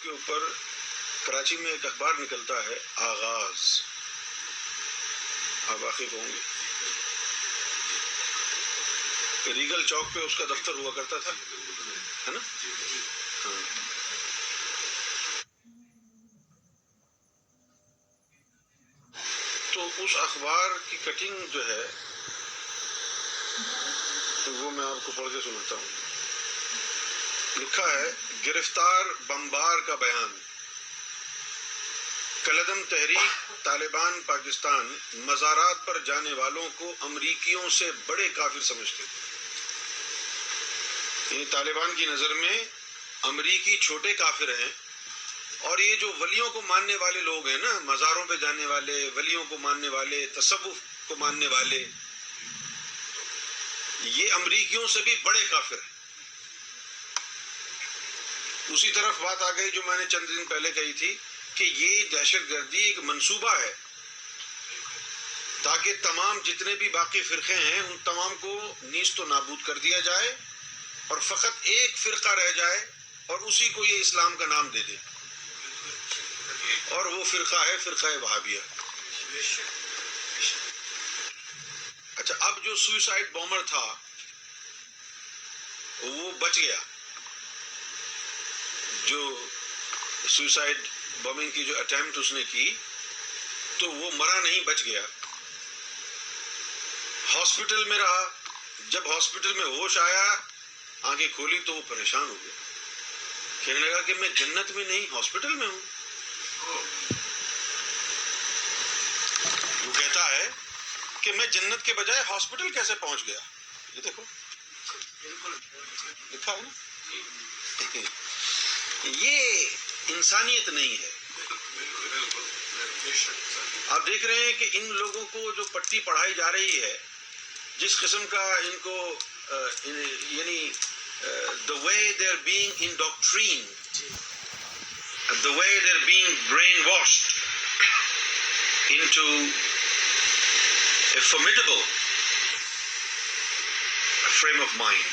کے اوپر کراچی میں ایک اخبار نکلتا ہے آغاز، آپ واقف ہوں گے، ریگل چوک پہ اس کا دفتر ہوا کرتا تھا، ہے نا؟ ہاں۔ تو اس اخبار کی کٹنگ جو ہے وہ میں آپ کو پڑھ کے سناتا ہوں۔ لکھا ہے گرفتار بمبار کا بیان، کالعدم تحریک طالبان پاکستان مزارات پر جانے والوں کو امریکیوں سے بڑے کافر سمجھتے تھے، یعنی طالبان کی نظر میں امریکی چھوٹے کافر ہیں، اور یہ جو ولیوں کو ماننے والے لوگ ہیں نا، مزاروں پہ جانے والے، ولیوں کو ماننے والے، تصوف کو ماننے والے، یہ امریکیوں سے بھی بڑے کافر ہیں۔ اسی طرف بات آ گئی جو میں نے چند دن پہلے کہی تھی کہ یہ دہشت گردی ایک منصوبہ ہے تاکہ تمام جتنے بھی باقی فرقے ہیں ان تمام کو نیست و نابود کر دیا جائے اور فقط ایک فرقہ رہ جائے اور اسی کو یہ اسلام کا نام دے دے، اور وہ فرقہ ہے فرقہ وہابیہ۔ اچھا، اب جو سوئسائڈ بومر تھا وہ بچ گیا، جو سوئسائڈ بومنگ کی جو اٹیمپٹ اس نے کی تو وہ مرا نہیں، بچ گیا، ہاسپٹل میں رہا۔ جب ہاسپٹل میں ہوش آیا، آنکھیں کھولی تو وہ پریشان ہو گیا، کہنے لگا کہ میں جنت میں نہیں ہاسپٹل میں ہوں۔ وہ کہتا ہے کہ میں جنت کے بجائے ہاسپٹل کیسے پہنچ گیا؟ یہ دیکھو لکھا ہے نا، یہ انسانیت نہیں ہے۔ آپ دیکھ رہے ہیں کہ ان لوگوں کو جو پٹی پڑھائی جا رہی ہے، جس قسم کا ان کو یعنی the way they're being indoctrined, the way they're being brainwashed into a formidable frame of mind.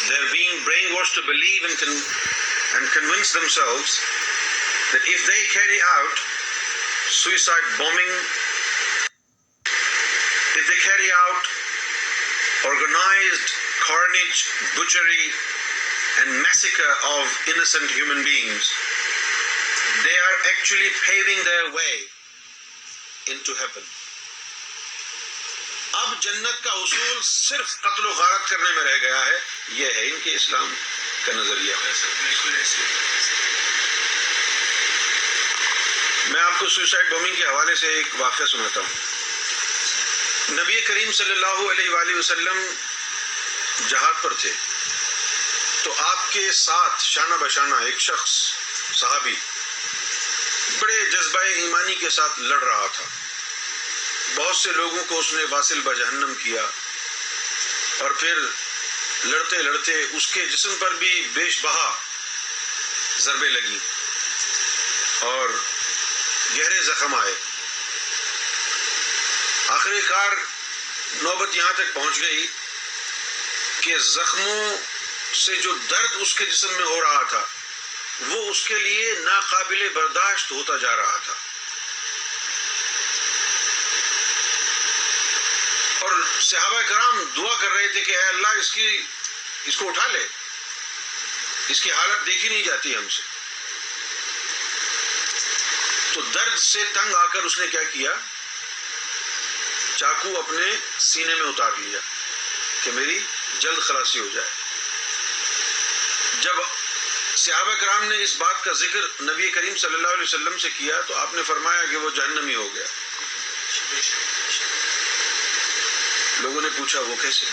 They're being brainwashed to believe and convince themselves that if they carry out suicide bombing, if they carry out organized carnage, butchery, and massacre of innocent human beings, they are actually paving their way into heaven. اب جنت کا اصول صرف قتل و غارت کرنے میں رہ گیا ہے، یہ ہے ان کے اسلام کا نظریہ۔ میں آپ کو سوئسائڈ بومنگ کے حوالے سے ایک واقعہ سناتا ہوں۔ نبی کریم صلی اللہ علیہ وآلہ وسلم جہاد پر تھے، تو آپ کے ساتھ شانہ بشانہ ایک شخص صحابی بڑے جذبہ ایمانی کے ساتھ لڑ رہا تھا، بہت سے لوگوں کو اس نے واصل بجہنم کیا، اور پھر لڑتے لڑتے اس کے جسم پر بھی بیش بہا ضربیں لگی اور گہرے زخم آئے۔ آخر کار نوبت یہاں تک پہنچ گئی کہ زخموں سے جو درد اس کے جسم میں ہو رہا تھا وہ اس کے لیے ناقابل برداشت ہوتا جا رہا تھا، اور صحابہ کرام دعا کر رہے تھے کہ اے اللہ اس کو اٹھا لے، اس کی حالت دیکھی نہیں جاتی ہم سے۔ تو درد سے تنگ آ کر اس نے کیا کیا، چاقو اپنے سینے میں اتار لیا کہ میری جلد خلاصی ہو جائے۔ جب صحابہ کرام نے اس بات کا ذکر نبی کریم صلی اللہ علیہ وسلم سے کیا تو آپ نے فرمایا کہ وہ جہنمی ہو گیا۔ لوگوں نے پوچھا وہ کیسے؟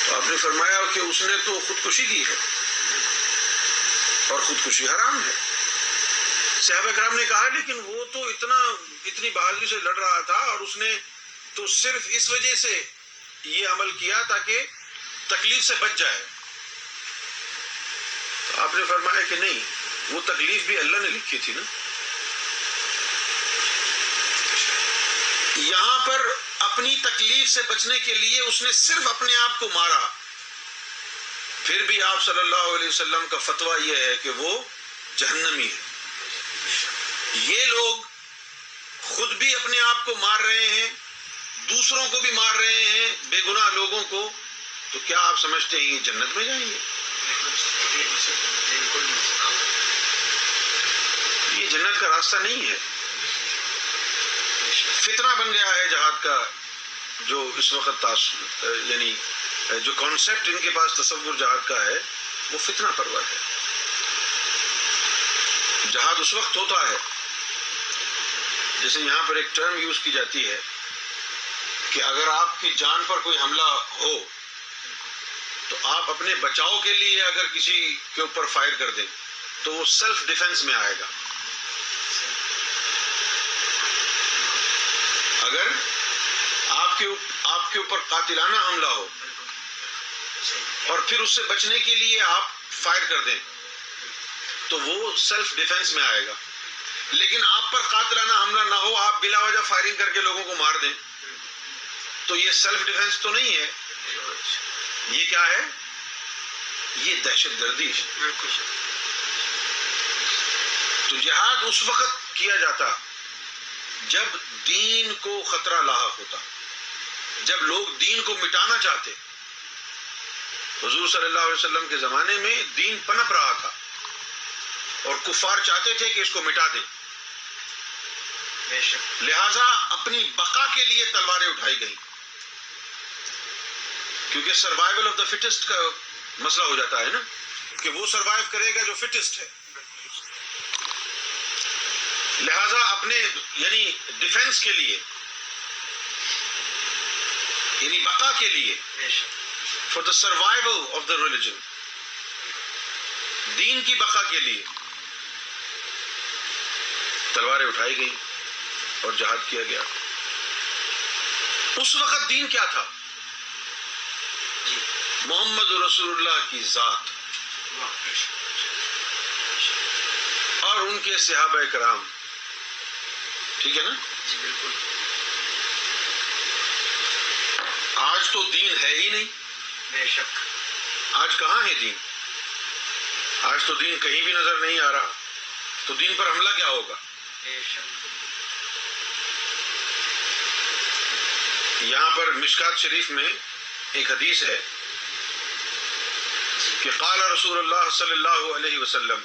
تو آپ نے فرمایا کہ اس نے تو خودکشی کی ہے، اور خودکشی حرام ہے۔ صحابہ کرام نے کہا لیکن وہ تو اتنی بہادری سے لڑ رہا تھا، اور اس نے تو صرف اس وجہ سے یہ عمل کیا تاکہ تکلیف سے بچ جائے۔ تو آپ نے فرمایا کہ نہیں، وہ تکلیف بھی اللہ نے لکھی تھی نا۔ یہاں پر اپنی تکلیف سے بچنے کے لیے اس نے صرف اپنے آپ کو مارا، پھر بھی آپ صلی اللہ علیہ وسلم کا فتویٰ یہ ہے کہ وہ جہنمی ہے. یہ لوگ خود بھی اپنے آپ کو مار رہے ہیں، دوسروں کو بھی مار رہے ہیں، بے گناہ لوگوں کو، تو کیا آپ سمجھتے ہیں یہ جنت میں جائیں گے؟ یہ جنت کا راستہ نہیں ہے. فتنہ بن گیا ہے جہاد کا، جو اس وقت یعنی جو کانسیپٹ ان کے پاس تصور جہاد کا ہے وہ فتنہ پرور ہے. جہاد اس وقت ہوتا ہے جیسے یہاں پر ایک ٹرم یوز کی جاتی ہے کہ اگر آپ کی جان پر کوئی حملہ ہو تو آپ اپنے بچاؤ کے لیے اگر کسی کے اوپر فائر کر دیں تو وہ سیلف ڈیفenس میں آئے گا. اگر آپ کے اوپر قاتلانہ حملہ ہو اور پھر اس سے بچنے کے لیے آپ فائر کر دیں تو وہ سیلف ڈیفenس میں آئے گا. لیکن آپ پر قاتلانہ حملہ نہ ہو، آپ بلا وجہ فائرنگ کر کے لوگوں کو مار دیں تو یہ سیلف ڈیفenس تو نہیں ہے، یہ کیا ہے؟ یہ دہشت گردی ہے. تو جہاد اس وقت کیا جاتا جب دین کو خطرہ لاحق ہوتا، جب لوگ دین کو مٹانا چاہتے. حضور صلی اللہ علیہ وسلم کے زمانے میں دین پنپ رہا تھا اور کفار چاہتے تھے کہ اس کو مٹا دیں، لہذا اپنی بقا کے لیے تلواریں اٹھائی گئیں، کیونکہ سروائیول آف دا فٹسٹ کا مسئلہ ہو جاتا ہے نا، کہ وہ سروائیو کرے گا جو فٹسٹ ہے. لہذا اپنے یعنی ڈیفنس کے لیے، یعنی بقا کے لیے، for the survival of the religion, دین کی بقا کے لیے تلواریں اٹھائی گئیں اور جہاد کیا گیا. اس وقت دین کیا تھا؟ محمد رسول اللہ کی ذات اور ان کے صحابہ کرام. ٹھیک ہے نا؟ آج تو دین ہے ہی نہیں. بے شک. آج کہاں ہے دین؟ آج تو دین کہیں بھی نظر نہیں آ رہا. تو دین پر حملہ کیا ہوگا؟ بے شک. یہاں پر مشکات شریف میں ایک حدیث ہے کہ قال رسول اللہ صلی اللہ علیہ وسلم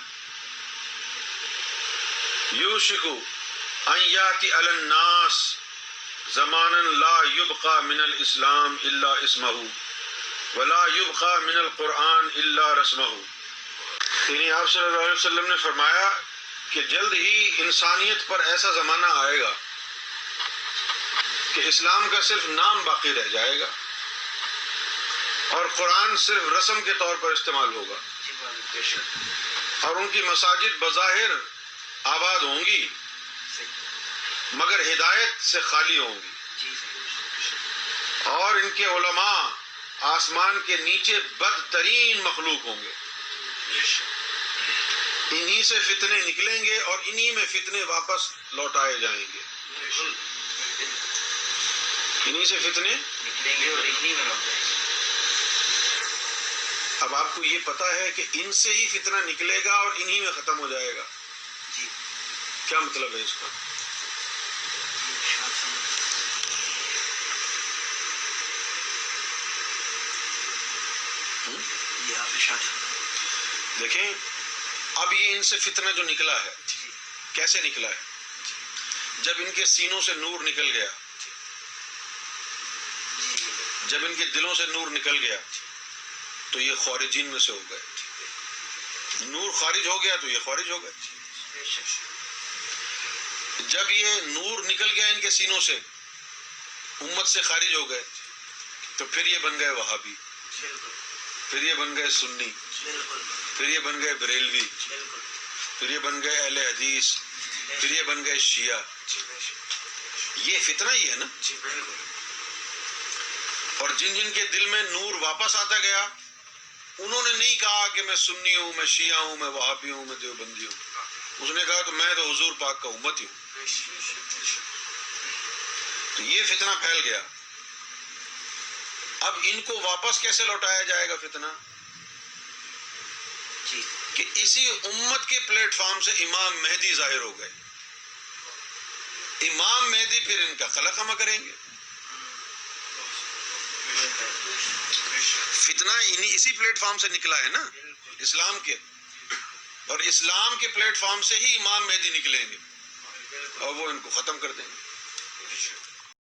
یوشک ان یاتی علی الناس زمانا لا یبقى من الاسلام الا اسمہ ولا یبقى من القرآن الا رسمہ. یعنی آپ صلی اللہ علیہ وسلم نے فرمایا کہ جلد ہی انسانیت پر ایسا زمانہ آئے گا کہ اسلام کا صرف نام باقی رہ جائے گا اور قرآن صرف رسم کے طور پر استعمال ہوگا، اور ان کی مساجد بظاہر آباد ہوں گی مگر ہدایت سے خالی ہوں گی، اور ان کے علماء آسمان کے نیچے بدترین مخلوق ہوں گے. انہی سے فتنے نکلیں گے اور انہی میں فتنے واپس لوٹائے جائیں گے. انہی سے فتنے نکلیں گے اور انہی میں لوٹ جائیں گے. اب آپ کو یہ پتا ہے کہ ان سے ہی فتنہ نکلے گا اور انہی میں ختم ہو جائے گا. جی. کیا مطلب ہے اس کا؟ دیکھیں اب یہ ان سے فتنہ جو نکلا ہے کیسے نکلا ہے؟ جب ان کے سینوں سے نور نکل گیا، جب ان کے دلوں سے نور نکل گیا تو یہ خارجین میں سے ہو گئے. نور خارج ہو گیا تو یہ خارج ہو گئے. جب یہ نور نکل گیا ان کے سینوں سے، امت سے خارج ہو گئے، تو پھر یہ بن گئے وہابی، پھر یہ بن گئے سنی، پھر یہ بن گئے بریلوی، پھر یہ بن گئے اہل حدیث، پھر یہ بن گئے شیعہ. یہ فتنہ ہی ہے نا. اور جن جن کے دل میں نور واپس آتا گیا انہوں نے نہیں کہا کہ میں سنی ہوں، میں شیعہ ہوں، میں وہابی ہوں، میں دیوبندی ہوں. اس نے کہا تو میں تو حضور پاک کا امتی ہوں. تو یہ فتنہ پھیل گیا. اب ان کو واپس کیسے لوٹایا جائے گا فتنہ؟ جی کہ اسی امت کے پلیٹ فارم سے امام مہدی ظاہر ہو گئے. امام مہدی پھر ان کا خلقہ کریں گے. فتنہ اسی پلیٹ فارم سے نکلا ہے نا، اسلام کے، اور اسلام کے پلیٹ فارم سے ہی امام مہدی نکلیں گے اور وہ ان کو ختم کر دیں گے.